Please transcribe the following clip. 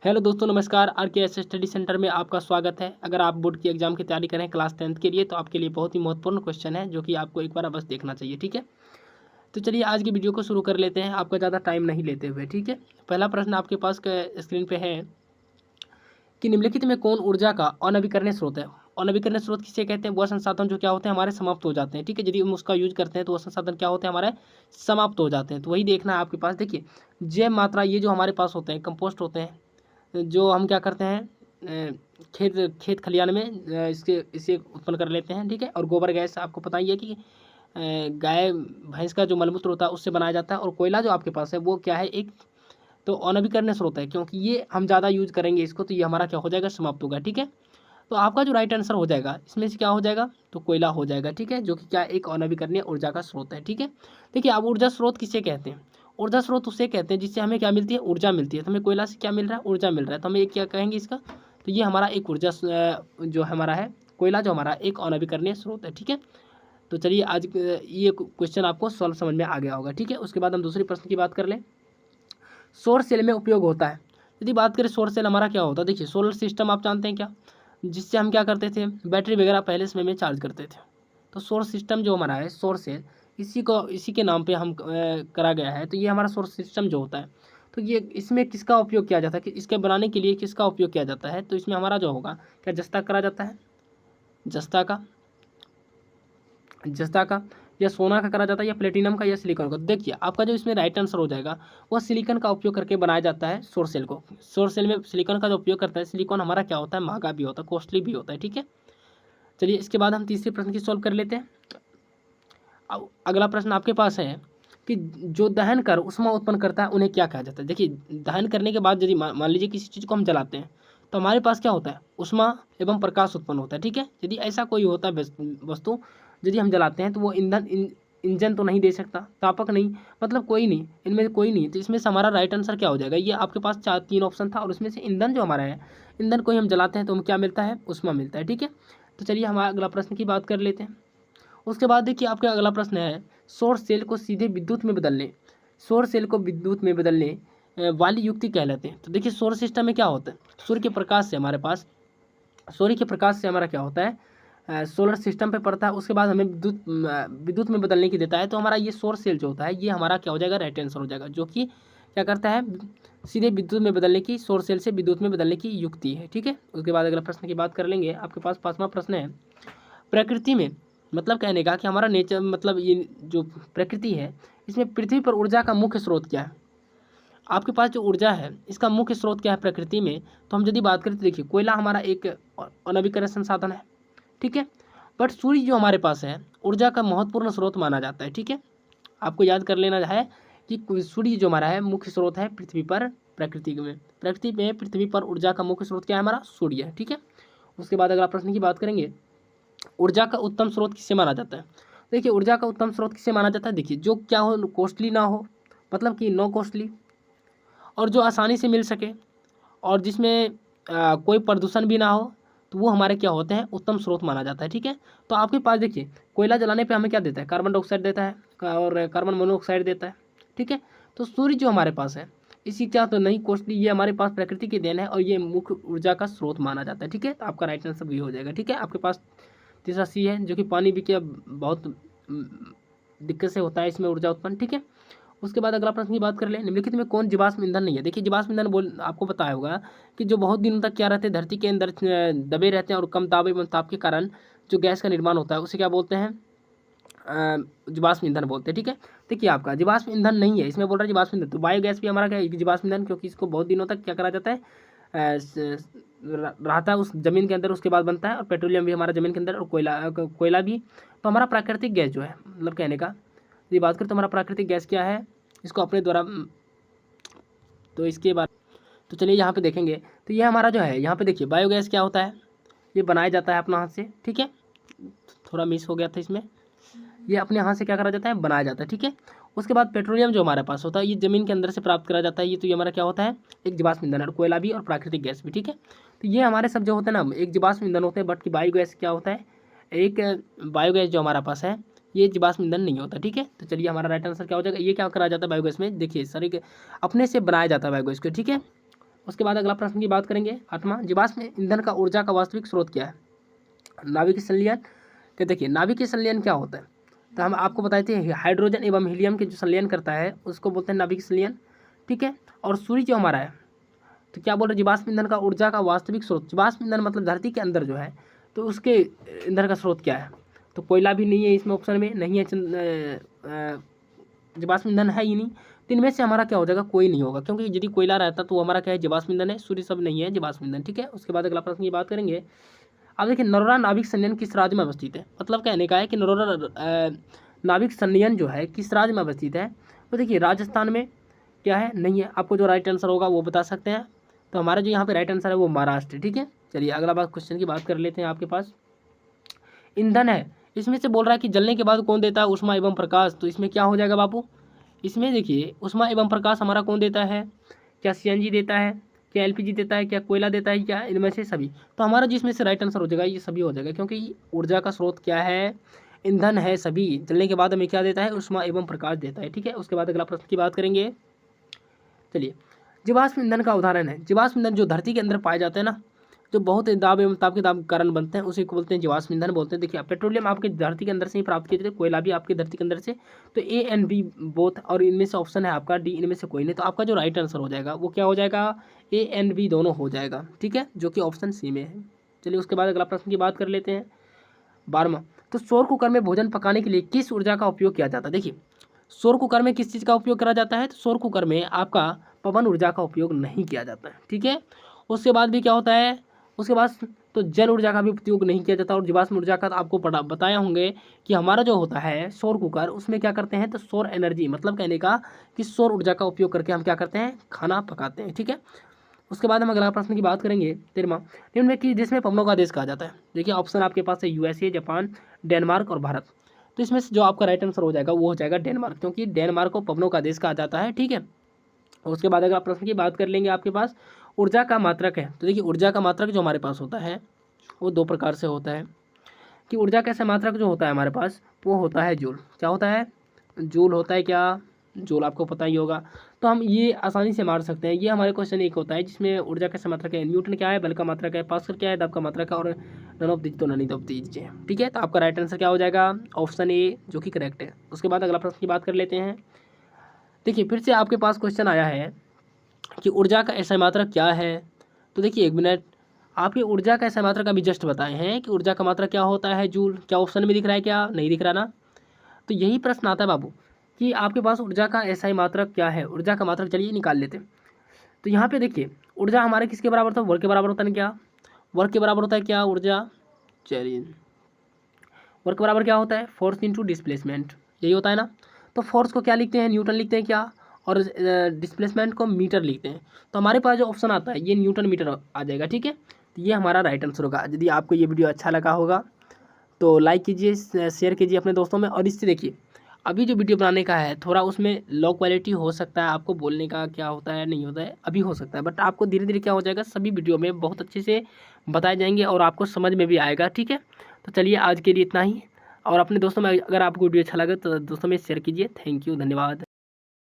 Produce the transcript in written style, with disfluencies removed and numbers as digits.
Hello दोस्तों, नमस्कार। RKS study centre में आपका स्वागत है। अगर आप बोर्ड की एग्जाम की तैयारी करें क्लास 10th के लिए, तो आपके लिए बहुत ही महत्वपूर्ण क्वेश्चन है जो कि आपको एक बार बस देखना चाहिए। ठीक है, तो चलिए आज की वीडियो को शुरू कर लेते हैं, आपका ज़्यादा टाइम नहीं लेते हुए। ठीक है, पहला प्रश्न आपके पास स्क्रीन पे है कि निम्नलिखित में कौन ऊर्जा का अनवीकरणीय स्रोत है। अनवीकरणीय स्रोत किसे कहते हैं? वह संसाधन जो क्या होते हैं, हमारे समाप्त हो जाते हैं। ठीक है, यदि हम उसका यूज करते हैं तो वह संसाधन क्या होते हैं, हमारे समाप्त हो जाते हैं। तो वही देखना है आपके पास। देखिए, जैव मात्रा ये जो हमारे पास होते हैं, कंपोस्ट होते हैं, जो हम क्या करते हैं, खेत खेत खलिहान में इसके इसे उत्पन्न कर लेते हैं। ठीक है, और गोबर गैस आपको पता ही है कि गाय भैंस का जो मलमूत्र होता है उससे बनाया जाता है। और कोयला जो आपके पास है वो क्या है, एक तो अनवीकरणीय स्रोत है, क्योंकि ये हम ज़्यादा यूज करेंगे इसको तो ये हमारा क्या हो जाएगा, समाप्त होगा। ठीक है, तो आपका जो राइट आंसर हो जाएगा इसमें से क्या हो जाएगा, तो कोयला हो जाएगा। ठीक है, जो कि क्या एक अनवीकरणीय ऊर्जा का स्रोत है। ठीक है, देखिए अब ऊर्जा स्रोत किसे कहते हैं? ऊर्जा स्रोत उसे कहते हैं जिससे हमें क्या मिलती है, ऊर्जा मिलती है। तो हमें कोयला से क्या मिल रहा है, ऊर्जा मिल रहा है। तो हमें क्या कहेंगे इसका, तो ये हमारा एक ऊर्जा जो हमारा है कोयला, जो हमारा एक अनवीकरणीय स्रोत है। ठीक है, तो चलिए आज ये क्वेश्चन आपको सॉल्व समझ में आ गया होगा। ठीक है, उसके बाद हम दूसरे प्रश्न की बात कर लें। सौर सेल में उपयोग होता है। यदि बात करें सौर सेल हमारा क्या होता है, देखिए सोलर सिस्टम आप जानते हैं क्या, जिससे हम क्या करते थे, बैटरी वगैरह पहले समय में चार्ज करते थे। तो सौर सिस्टम जो हमारा है, सौर सेल, इसी के नाम पे हम करा गया है। तो ये हमारा सौर सिस्टम जो होता है, तो ये इसमें किसका उपयोग किया जाता है, कि इसके बनाने के लिए किसका उपयोग किया जाता है, तो इसमें हमारा जो होगा क्या, जस्ता करा जाता है, जस्ता का, जस्ता का, या सोना का करा जाता है, या प्लेटिनम का, या सिलिकॉन का। देखिए आपका जो इसमें राइट आंसर हो जाएगा वह सिलिकॉन का उपयोग करके बनाया जाता है सौर सेल को। सौर सेल में सिलिकॉन का जो उपयोग करता है, सिलिकॉन हमारा क्या होता है, महंगा भी होता है, कॉस्टली भी होता है। ठीक है, चलिए इसके बाद हम तीसरे प्रश्न की सॉल्व कर लेते हैं। अब अगला प्रश्न आपके पास है कि जो दहन कर ऊष्मा उत्पन्न करता है उन्हें क्या कहा जाता है। देखिए, दहन करने के बाद यदि मान लीजिए किसी चीज़ को हम जलाते हैं, तो हमारे पास क्या होता है, ऊष्मा एवं प्रकाश उत्पन्न होता है। ठीक है, यदि ऐसा कोई होता है वस्तु, यदि हम जलाते हैं तो वो इंजन तो नहीं दे सकता, तापक नहीं, मतलब कोई नहीं, इनमें से कोई नहीं। तो इसमें से हमारा राइट आंसर क्या हो जाएगा, ये आपके पास तीन ऑप्शन था और उसमें से ईंधन जो हमारा है, ईंधन को ही हम जलाते हैं तो हमें क्या मिलता है, ऊष्मा मिलता है। ठीक है, तो चलिए हम अगला प्रश्न की बात कर लेते हैं। उसके बाद देखिए आपका अगला प्रश्न है, सौर सेल को सीधे विद्युत में बदलने, सौर सेल को विद्युत में बदलने वाली युक्ति कहलाते हैं। तो देखिए सौर सिस्टम में क्या होता है, सूर्य के प्रकाश से हमारे पास, सूर्य के प्रकाश से हमारा क्या होता है, सोलर सिस्टम पे पड़ता है, उसके बाद हमें विद्युत में बदलने की देता है। तो हमारा ये सौर सेल जो होता है ये हमारा क्या हो जाएगा, राइट आंसर हो जाएगा, जो कि क्या करता है, सीधे विद्युत में बदलने की, सौर सेल से विद्युत में बदलने की युक्ति है। ठीक है, उसके बाद अगला प्रश्न की बात कर लेंगे। आपके पास पांचवा प्रश्न है, प्रकृति में, मतलब कहने का कि हमारा नेचर, मतलब ये जो प्रकृति है इसमें पृथ्वी पर ऊर्जा का मुख्य स्रोत क्या है। आपके पास जो ऊर्जा है इसका मुख्य स्रोत क्या है प्रकृति में, तो हम यदि बात करें तो देखिए कोयला हमारा एक अनवीकरणीय संसाधन है। ठीक है, बट सूर्य जो हमारे पास है ऊर्जा का महत्वपूर्ण स्रोत माना जाता है। ठीक है, आपको याद कर लेना है कि सूर्य जो हमारा है मुख्य स्रोत है पृथ्वी पर, पृथ्वी पर ऊर्जा का मुख्य स्रोत क्या है, हमारा सूर्य है। ठीक है, उसके बाद अगला प्रश्न की बात करेंगे, ऊर्जा का उत्तम स्रोत किससे माना जाता है। देखिए ऊर्जा का उत्तम स्रोत किससे माना जाता है, देखिए जो क्या हो, कॉस्टली ना हो, मतलब कि नो कॉस्टली, और जो आसानी से मिल सके, और जिसमें कोई प्रदूषण भी ना हो, तो वो हमारे क्या होते हैं, उत्तम स्रोत माना जाता है। ठीक है, तो आपके पास देखिए कोयला जलाने पे हमें क्या देता है, कार्बन डाइऑक्साइड देता है और कार्बन मोनोऑक्साइड देता है। ठीक है, तो सूर्य जो हमारे पास है इसी क्या, तो नहीं कॉस्टली, ये हमारे पास प्रकृति की देन है और ये मुख्य ऊर्जा का स्रोत माना जाता है। ठीक है, तो आपका राइट आंसर भी हो जाएगा। ठीक है, आपके पास तीसरा सी है, जो कि पानी भी क्या बहुत दिक्कत से होता है इसमें ऊर्जा उत्पन्न। ठीक है, उसके बाद अगला प्रश्न की बात कर ले, निम्नलिखित में कौन जीवाश्म ईंधन नहीं है। देखिए जीवाश्म ईंधन बोल आपको बताया होगा कि जो बहुत दिनों तक क्या रहते हैं, धरती के अंदर दबे रहते हैं और कम दाब एवं ताप के कारण जो गैस का निर्माण होता है उसे क्या बोलते हैं, जीवाश्म ईंधन बोलते हैं। ठीक है, देखिए आपका जीवाश्म ईंधन नहीं है, इसमें बोल रहा है जीवाश्म ईंधन, तो बायोगैस भी हमारा क्या है, जीवाश्म ईंधन, क्योंकि इसको बहुत दिनों तक क्या करा जाता है, रहता है उस जमीन के अंदर, उसके बाद बनता है। और पेट्रोलियम भी हमारा जमीन के अंदर, और कोयला भी। तो हमारा प्राकृतिक गैस जो है, मतलब कहने का यदि बात करें तो हमारा प्राकृतिक गैस क्या है, इसको अपने द्वारा, तो इसके बाद तो चलिए यहाँ पे देखेंगे। तो ये हमारा जो है, यहाँ पे देखिए बायोगैस क्या होता है, ये बनाया जाता है अपना हाथ से। ठीक है, थोड़ा मिस हो गया था इसमें, ये अपने हाथ से क्या करा जाता है, बनाया जाता है। ठीक है, उसके बाद पेट्रोलियम जो हमारे पास होता है ये ज़मीन के अंदर से प्राप्त करा जाता है। ये तो ये हमारा क्या होता है, एक जीवाश्म ईंधन, और कोयला भी और प्राकृतिक गैस भी। ठीक है, तो ये हमारे सब जो होते हैं ना, एक जीवाश्म ईंधन होते हैं, बट की बायोगैस क्या होता है, एक बायोगैस जो हमारा पास है ये जीवाश्म ईंधन नहीं होता। ठीक है, तो चलिए हमारा राइट आंसर क्या हो जाएगा, ये क्या करा जाता है बायोगैस में, देखिए सर एक अपने से बनाया जाता है बायोगैस को। ठीक है, उसके बाद अगला प्रश्न की बात करेंगे 8वां, जीवाश्म ईंधन का ऊर्जा का वास्तविक स्रोत क्या है? नाभिकीय संलयन। तो देखिए नाभिकीय संलयन क्या होता है, तो हम आपको बताए थे हाइड्रोजन एवं हीलियम के जो संलयन करता है उसको बोलते हैं नाभिकीय संलयन, ठीक है। और सूर्य जो हमारा है, तो क्या बोल रहे हैं, जीवाश्म ईंधन का ऊर्जा का वास्तविक स्रोत, जीवाश्म ईंधन मतलब धरती के अंदर जो है, तो उसके ईंधन का स्रोत क्या है? तो कोयला भी नहीं है इसमें, ऑप्शन में नहीं है, जीवाश्म ईंधन है ही नहीं, तो इनमें से हमारा क्या हो जाएगा, कोई नहीं होगा, क्योंकि यदि कोयला रहता तो हमारा क्या है, जीवाश्म ईंधन है, सूर्य सब नहीं है, जीवाश्म ईंधन, ठीक है। उसके बाद अगला प्रश्न की बात करेंगे। अब देखिए नरोरा नाभिक संलयन किस राज्य में अवस्थित है? मतलब कहने का है कि नरोरा नाभिक संलयन जो है किस राज्य में अवस्थित है? तो देखिए राजस्थान में क्या है, नहीं है। आपको जो राइट आंसर होगा वो बता सकते हैं, तो हमारा जो यहाँ पे राइट आंसर है वो महाराष्ट्र, ठीक है। चलिए अगला बात क्वेश्चन की बात कर लेते हैं। आपके पास ईंधन है, इसमें से बोल रहा है कि जलने के बाद कौन देता है ऊष्मा एवं प्रकाश, तो इसमें क्या हो जाएगा बापू, इसमें देखिए ऊष्मा एवं प्रकाश हमारा कौन देता है, क्या सीएनजी देता है, क्या एलपीजी देता है, क्या कोयला देता है, क्या इनमें से सभी? तो हमारा जिसमें से राइट आंसर हो जाएगा ये सभी हो जाएगा, क्योंकि ऊर्जा का स्रोत क्या है, ईंधन है, सभी जलने के बाद हमें क्या देता है, ऊष्मा एवं प्रकाश देता है, ठीक है। उसके बाद अगला प्रश्न की बात करेंगे। चलिए जीवाश्म ईंधन का उदाहरण है, जीवाश्म ईंधन जो धरती के अंदर पाए जाते हैं ना, जो बहुत दाब एवं ताप के दाब कारण बनते हैं, उसी को बोलते हैं जीवाश्म ईंधन बोलते हैं। देखिए पेट्रोलियम आपके धरती के अंदर से ही प्राप्त किए जाते हैं, कोयला भी आपकी धरती के अंदर से, तो ए एंड बी बोथ, और इनमें से ऑप्शन है आपका डी, इनमें से कोई नहीं, तो आपका जो राइट आंसर हो जाएगा वो क्या हो जाएगा, ए एंड बी दोनों हो जाएगा, ठीक है, जो कि ऑप्शन सी में है। चलिए उसके बाद अगला प्रश्न की बात कर लेते हैं। 12वां, तो सौर कुकर में भोजन पकाने के लिए किस ऊर्जा का उपयोग किया जाता है? देखिए सौर कुकर में किस चीज़ का उपयोग करा जाता है, तो सौर कुकर में आपका पवन ऊर्जा का उपयोग नहीं किया जाता है, ठीक है। उसके बाद भी क्या होता है, उसके बाद तो जल ऊर्जा का भी उपयोग नहीं किया जाता, और जीवाश्म ऊर्जा का तो आपको बताया होंगे कि हमारा जो होता है सौर कुकर, उसमें क्या करते हैं, तो सौर एनर्जी, मतलब कहने का कि सौर ऊर्जा का उपयोग करके हम क्या करते हैं, खाना पकाते हैं, ठीक है। उसके बाद हम अगला प्रश्न की बात करेंगे 13वां, निम्न में किस देश में पवनों का देश कहा जाता है? देखिए ऑप्शन आपके पास है यूएसए, जापान, डेनमार्क और भारत। तो इसमें से जो आपका राइट आंसर हो जाएगा वो हो जाएगा डेनमार्क, क्योंकि डेनमार्क को पवनों का देश कहा जाता है, ठीक है। उसके बाद अगर प्रश्न की बात कर लेंगे, आपके पास ऊर्जा का मात्रक है, तो देखिए ऊर्जा का मात्रक जो हमारे पास होता है वो दो प्रकार से होता है, कि ऊर्जा का मात्रक जो होता है हमारे पास वो होता है जूल, क्या होता है, जूल होता है, क्या जूल, आपको पता ही होगा। तो हम ये आसानी से मार सकते हैं, ये हमारे क्वेश्चन एक होता है जिसमें ऊर्जा का मात्रक है, न्यूटन क्या है, बल का मात्रक है, पास्कल क्या है, दब का मात्रक है, और नन ऑफ दीज तो नन ऑफ दीज है, ठीक है। तो आपका राइट आंसर क्या हो जाएगा, ऑप्शन ए, जो कि करेक्ट है। उसके बाद अगला प्रश्न की बात कर लेते हैं। देखिए फिर से आपके पास क्वेश्चन आया है कि ऊर्जा का ऐसा मात्रक क्या है, तो देखिए एक मिनट, आपकी ऊर्जा का ऐसा मात्रक अभी जस्ट बताए हैं कि ऊर्जा का मात्रक क्या होता है, जूल, क्या ऑप्शन में दिख रहा है, क्या नहीं दिख रहा ना? तो यही प्रश्न आता है बाबू कि आपके पास ऊर्जा का ऐसा मात्रक क्या है, ऊर्जा का मात्रक चलिए निकाल लेते हैं। तो यहाँ पे देखिए ऊर्जा हमारे किसके बराबर होता है, वर्क के बराबर होता है ना, क्या वर्क के बराबर होता है, क्या ऊर्जा, चलिए वर्क बराबर क्या होता है, फोर्स इंटू डिस्प्लेसमेंट, यही होता है ना। तो फोर्स को क्या लिखते हैं, न्यूटन लिखते हैं, क्या, और डिस्प्लेसमेंट को मीटर लिखते हैं। तो हमारे पास जो ऑप्शन आता है ये न्यूटन मीटर आ जाएगा, ठीक है। तो ये हमारा राइट आंसर होगा। यदि आपको ये वीडियो अच्छा लगा होगा तो लाइक कीजिए, शेयर कीजिए अपने दोस्तों में। और इससे देखिए अभी जो वीडियो बनाने का है थोड़ा उसमें लो क्वालिटी हो सकता है, आपको बोलने का क्या होता है नहीं होता है अभी हो सकता है, बट आपको धीरे धीरे क्या हो जाएगा, सभी वीडियो में बहुत अच्छे से बताए जाएंगे और आपको समझ में भी आएगा, ठीक है। तो चलिए आज के लिए इतना ही, और अपने दोस्तों में अगर आपको वीडियो अच्छा लगे तो दोस्तों में शेयर कीजिए। थैंक यू, धन्यवाद।